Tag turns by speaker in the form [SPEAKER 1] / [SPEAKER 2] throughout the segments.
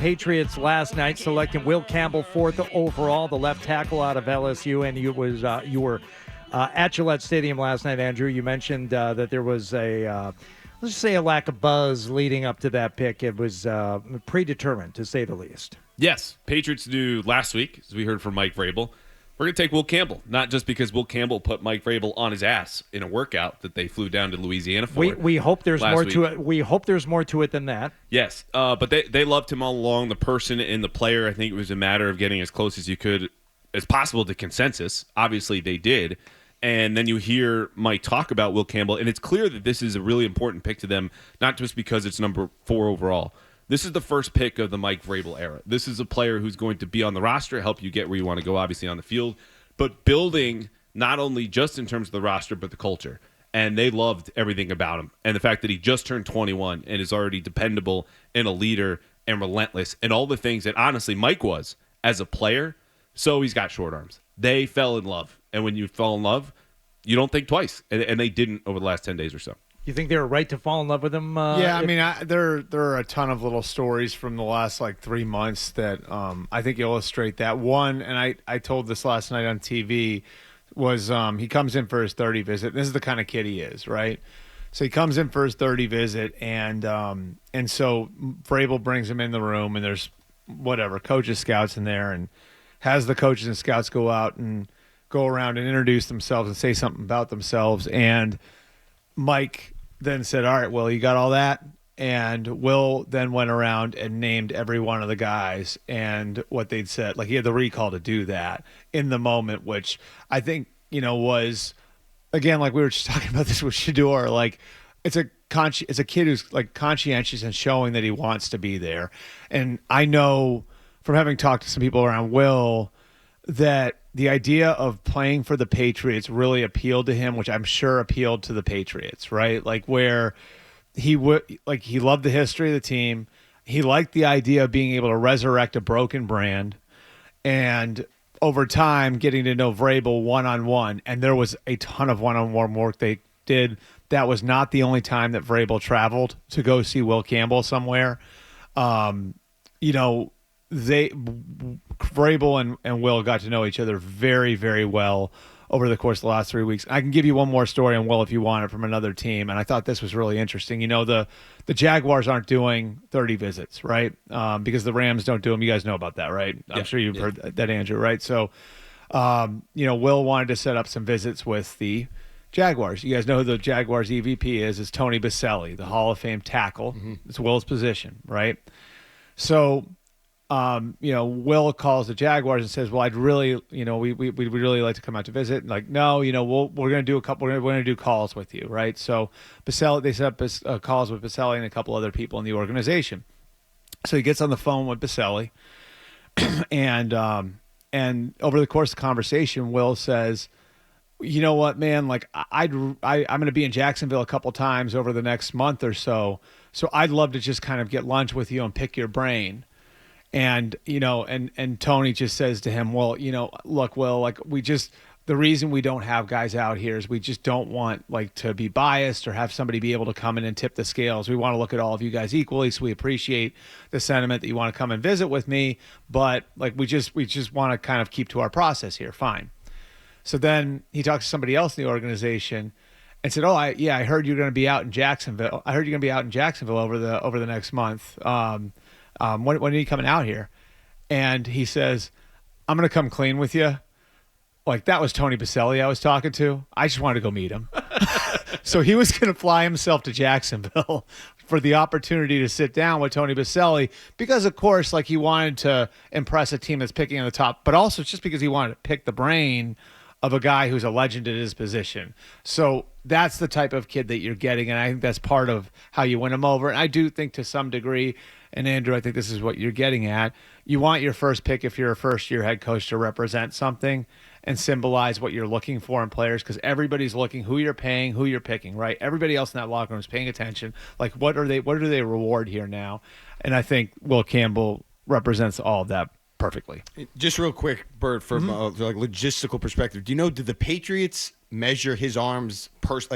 [SPEAKER 1] Patriots last night selecting Will Campbell 4th overall, the left tackle out of LSU, and you were at Gillette Stadium last night, Andrew. You mentioned that there was let's just say a lack of buzz leading up to that pick. It was predetermined, to say the least.
[SPEAKER 2] Yes, Patriots knew last week, as we heard from Mike Vrabel, we're going to take Will Campbell, not just because Will Campbell put Mike Vrabel on his ass in a workout that they flew down to Louisiana for.
[SPEAKER 1] We hope there's more to it. We hope there's more to it than that.
[SPEAKER 2] Yes, but they loved him all along, the person and the player. I think it was a matter of getting as close as you could as possible to consensus. Obviously, they did. And then you hear Mike talk about Will Campbell, and it's clear that this is a really important pick to them, not just because it's number 4 overall. This is the first pick of the Mike Vrabel era. This is a player who's going to be on the roster, help you get where you want to go, obviously, on the field, but building not only just in terms of the roster, but the culture. And they loved everything about him. And the fact that he just turned 21 and is already dependable and a leader and relentless and all the things that, honestly, Mike was as a player, so he's got short arms. They fell in love. And when you fall in love, you don't think twice. And they didn't over the last 10 days or so.
[SPEAKER 1] You think they were right to fall in love with him?
[SPEAKER 3] Yeah, I mean, there are a ton of little stories from the last 3 months that I think illustrate that. One, and I told this last night on TV, was he comes in for his 30 visit. This is the kind of kid he is, right? So he comes in for his 30 visit, and so Vrabel brings him in the room, and there's coaches, scouts in there, and has the coaches and scouts go out and go around and introduce themselves and say something about themselves. And Mike then said, all right, Will, you got all that? And Will then went around and named every one of the guys and what they'd said. He had the recall to do that in the moment, which I think, was, again, we were just talking about this with Shedeur, it's a kid who's conscientious and showing that he wants to be there. And I know from having talked to some people around Will that the idea of playing for the Patriots really appealed to him, which I'm sure appealed to the Patriots, right? Where he loved the history of the team. He liked the idea of being able to resurrect a broken brand, and over time getting to know Vrabel one-on-one. And there was a ton of one-on-one work they did. That was not the only time that Vrabel traveled to go see Will Campbell somewhere. Vrabel and Will got to know each other very, very well over the course of the last 3 weeks. I can give you one more story on Will if you want it from another team, and I thought this was really interesting. The Jaguars aren't doing 30 visits, right? Because the Rams don't do them. You guys know about that, right?
[SPEAKER 2] Yeah.
[SPEAKER 3] I'm sure you've heard that, Andrew, right? So, Will wanted to set up some visits with the Jaguars. You guys know who the Jaguars EVP is. It's Tony Baselli, the Hall of Fame tackle. Mm-hmm. It's Will's position, right? So Will calls the Jaguars and says, "Well, I'd really, we'd really like to come out to visit." No, we're going to do calls with you, right? So Baselli, they set up calls with Baselli and a couple other people in the organization. So he gets on the phone with Baselli, and over the course of the conversation, Will says, "You know what, man? I'm going to be in Jacksonville a couple times over the next month or so. So I'd love to just kind of get lunch with you and pick your brain." And, and Tony just says to him, "Well, look, Will, the reason we don't have guys out here is we just don't want to be biased or have somebody be able to come in and tip the scales. We want to look at all of you guys equally. So we appreciate the sentiment that you want to come and visit with me. But we just want to kind of keep to our process here. Fine." So then he talks to somebody else in the organization and said, "Oh, I heard you're going to be out in Jacksonville. I heard you're going to be out in Jacksonville over the next month. When are you coming out here?" And he says, "I'm going to come clean with you." That was Tony Baselli I was talking to. I just wanted to go meet him. So he was going to fly himself to Jacksonville for the opportunity to sit down with Tony Baselli because, of course, he wanted to impress a team that's picking on the top, but also just because he wanted to pick the brain of a guy who's a legend at his position. So that's the type of kid that you're getting, and I think that's part of how you win him over. And I do think to some degree, and Andrew, I think this is what you're getting at, you want your first pick if you're a first-year head coach to represent something and symbolize what you're looking for in players, because everybody's looking who you're paying, who you're picking, right? Everybody else in that locker room is paying attention. What do they reward here now? And I think Will Campbell represents all of that perfectly.
[SPEAKER 4] Just real quick, Bert, from a logistical perspective, do you know, did the Patriots measure his arms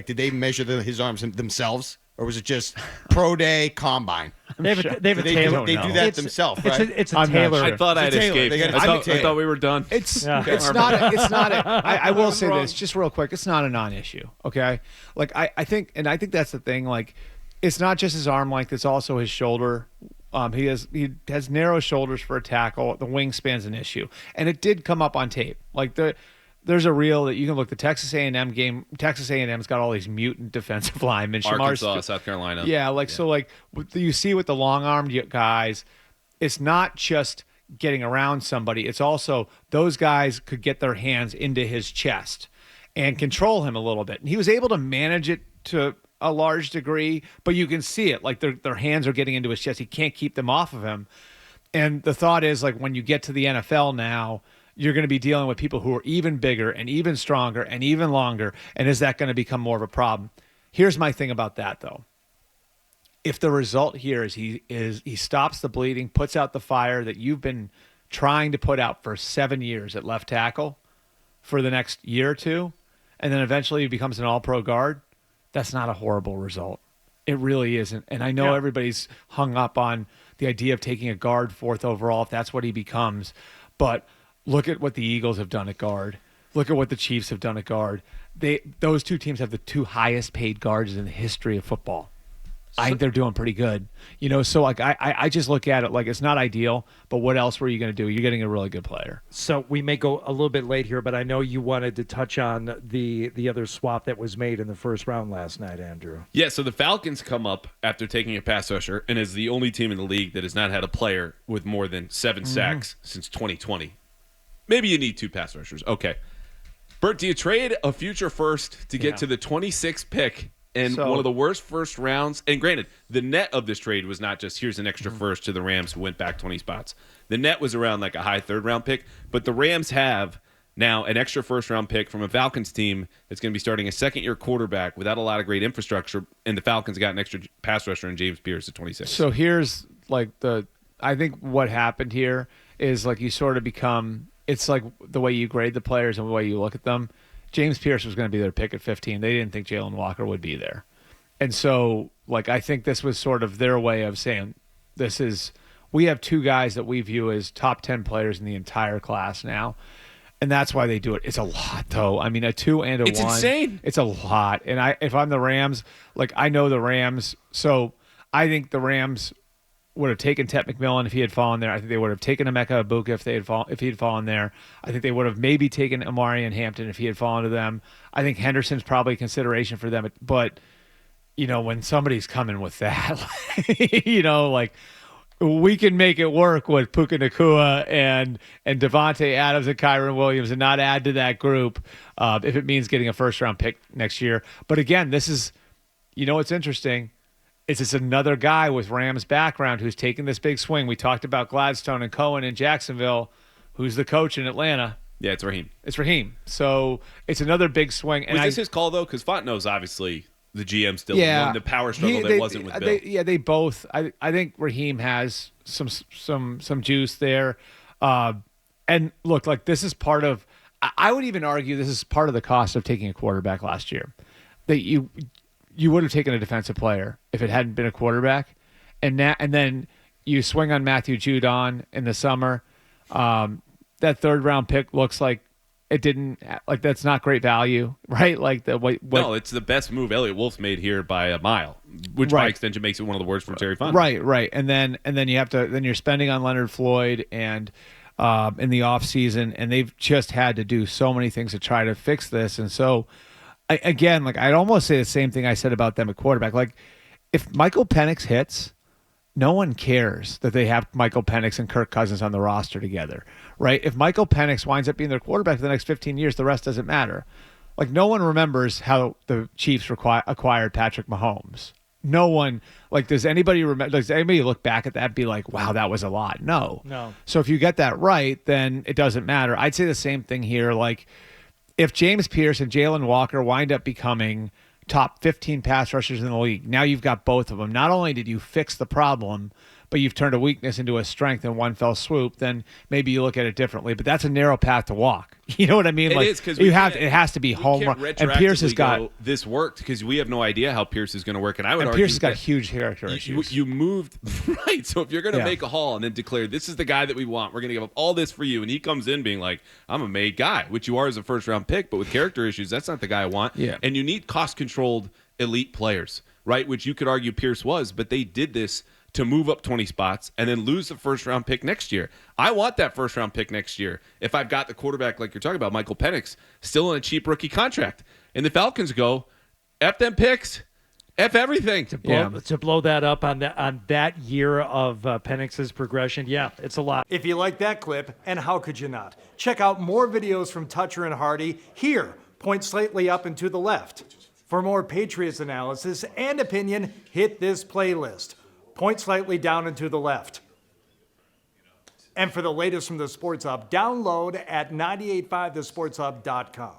[SPEAKER 4] did they measure his arms themselves or was it just pro day combine?
[SPEAKER 1] They have a tailor.
[SPEAKER 4] They do that themselves, right?
[SPEAKER 1] It's a
[SPEAKER 3] I'm not
[SPEAKER 1] tailor.
[SPEAKER 3] sure.
[SPEAKER 2] I thought I'd
[SPEAKER 4] It's a tailor.
[SPEAKER 2] escaped.
[SPEAKER 4] They got a
[SPEAKER 2] I
[SPEAKER 4] tailor.
[SPEAKER 2] thought we were done.
[SPEAKER 3] It's
[SPEAKER 1] Yeah.
[SPEAKER 3] it's not I will say this just real quick. It's not a non-issue. Okay, like I think that's the thing. Like, it's not just his arm length; it's also his shoulder. He has narrow shoulders for a tackle. The wingspan's an issue, and it did come up on tape. Like there's a reel that you can look. The Texas A&M game. Texas A&M's got all these mutant defensive linemen.
[SPEAKER 2] Arkansas, South Carolina.
[SPEAKER 3] Yeah, so like you see with the long-armed guys, it's not just getting around somebody. It's also those guys could get their hands into his chest and control him a little bit. And he was able to manage it to a large degree, but you can see it. Like their hands are getting into his chest. He can't keep them off of him. And the thought is, like, when you get to the NFL now, you're going to be dealing with people who are even bigger and even stronger and even longer. And is that going to become more of a problem? Here's my thing about that, though. If the result here is he stops the bleeding, puts out the fire that you've been trying to put out for 7 years at left tackle for the next year or two, and then eventually he becomes an all-pro guard, that's not a horrible result. It really isn't. And I know everybody's hung up on the idea of taking a guard 4th overall if that's what he becomes. But look at what the Eagles have done at guard. Look at what the Chiefs have done at guard. Those two teams have the 2 highest paid guards in the history of football. I think they're doing pretty good. So like I just look at it like it's not ideal, but what else were you going to do? You're getting a really good player.
[SPEAKER 1] So we may go a little bit late here, but I know you wanted to touch on the other swap that was made in the first round last night, Andrew.
[SPEAKER 2] Yeah, so the Falcons come up after taking a pass rusher and is the only team in the league that has not had a player with more than 7 sacks since 2020. Maybe you need 2 pass rushers. Okay. Bert, do you trade a future first to get to the 26th pick and one of the worst first rounds? And granted, the net of this trade was not just here's an extra first to the Rams who went back 20 spots. The net was around like a high 3rd round pick, but the Rams have now an extra first round pick from a Falcons team that's going to be starting a 2nd-year quarterback without a lot of great infrastructure, and the Falcons got an extra pass rusher in James Peirce at 26.
[SPEAKER 3] So here's like I think what happened here is like you sort of become, it's like the way you grade the players and the way you look at them. James Peirce was going to be their pick at 15. They didn't think Jalen Walker would be there. And so, like, I think this was sort of their way of saying, we have 2 guys that we view as top 10 players in the entire class now. And that's why they do it. It's a lot, though. I mean, a 2 and a 1.
[SPEAKER 2] It's insane.
[SPEAKER 3] It's a lot. And if I'm the Rams, like, I know the Rams. So I think the Rams would have taken Tet McMillan if he had fallen there. I think they would have taken Emeka Ibuka if he had fallen there. I think they would have maybe taken Amari and Hampton if he had fallen to them. I think Henderson's probably a consideration for them. But, when somebody's coming with that, like we can make it work with Puka Nacua and Devontae Adams and Kyron Williams and not add to that group if it means getting a first-round pick next year. But again, this is, what's interesting. It's just another guy with Rams background who's taking this big swing. We talked about Gladstone and Cohen in Jacksonville, who's the coach in Atlanta.
[SPEAKER 2] Yeah, it's Raheem.
[SPEAKER 3] It's Raheem. So it's another big swing. And
[SPEAKER 2] was this his call, though? Because Fontenot's obviously the GM still won the power struggle that wasn't with Bill.
[SPEAKER 3] They both. I think Raheem has some juice there. And look, like this is part of – I would even argue this is part of the cost of taking a quarterback last year. That you would have taken a defensive player if it hadn't been a quarterback. And then you swing on Matthew Judon in the summer. That 3rd round pick looks like it didn't, like that's not great value, right? Like
[SPEAKER 2] no, it's the best move Elliott Wolf's made here by a mile, which by extension makes it one of the worst for Terry Fontenot.
[SPEAKER 3] Right. And then you have to, then you're spending on Leonard Floyd and in the offseason, and they've just had to do so many things to try to fix this. And so again, like I'd almost say the same thing I said about them at quarterback. Like if Michael Penix hits, no one cares that they have Michael Penix and Kirk Cousins on the roster together, right? If Michael Penix winds up being their quarterback for the next 15 years, the rest doesn't matter. Like no one remembers how the Chiefs acquired Patrick Mahomes. No one, like, does anybody remember? Does anybody look back at that and be like, wow, that was a lot? No. So if you get that right, then it doesn't matter. I'd say the same thing here. Like, if James Peirce and Jalen Walker wind up becoming top 15 pass rushers in the league, now you've got both of them. Not only did you fix the problem, but you've turned a weakness into a strength in one fell swoop, then maybe you look at it differently. But that's a narrow path to walk. You know what I mean?
[SPEAKER 2] It
[SPEAKER 3] like
[SPEAKER 2] is, 'cause
[SPEAKER 3] it has to be
[SPEAKER 2] we
[SPEAKER 3] home
[SPEAKER 2] can't
[SPEAKER 3] run. And Peirce has
[SPEAKER 2] retroactively
[SPEAKER 3] got
[SPEAKER 2] go, this worked because we have no idea how Peirce is going to work. And I would
[SPEAKER 3] and
[SPEAKER 2] argue
[SPEAKER 3] Peirce has got
[SPEAKER 2] that
[SPEAKER 3] huge character issues.
[SPEAKER 2] you moved right. So if you're going to
[SPEAKER 3] Yeah.
[SPEAKER 2] make a haul and then declare this is the guy that we want, we're going to give up all this for you, and he comes in being like, I'm a made guy, which you are as a first round pick, but with character issues, that's not the guy I want.
[SPEAKER 3] Yeah.
[SPEAKER 2] And you need cost controlled elite players, right? Which you could argue Peirce was, but they did this to move up 20 spots and then lose the first round pick next year. I want that first round pick next year if I've got the quarterback like you're talking about, Michael Penix, still in a cheap rookie contract. And the Falcons go, F them picks, F everything.
[SPEAKER 1] To blow that up on that year of Penix's progression, yeah, it's a lot.
[SPEAKER 5] If you like that clip, and how could you not? Check out more videos from Toucher and Hardy here. Point slightly up and to the left. For more Patriots analysis and opinion, hit this playlist. Point slightly down and to the left. And for the latest from the Sports Hub, download at 985thesportshub.com.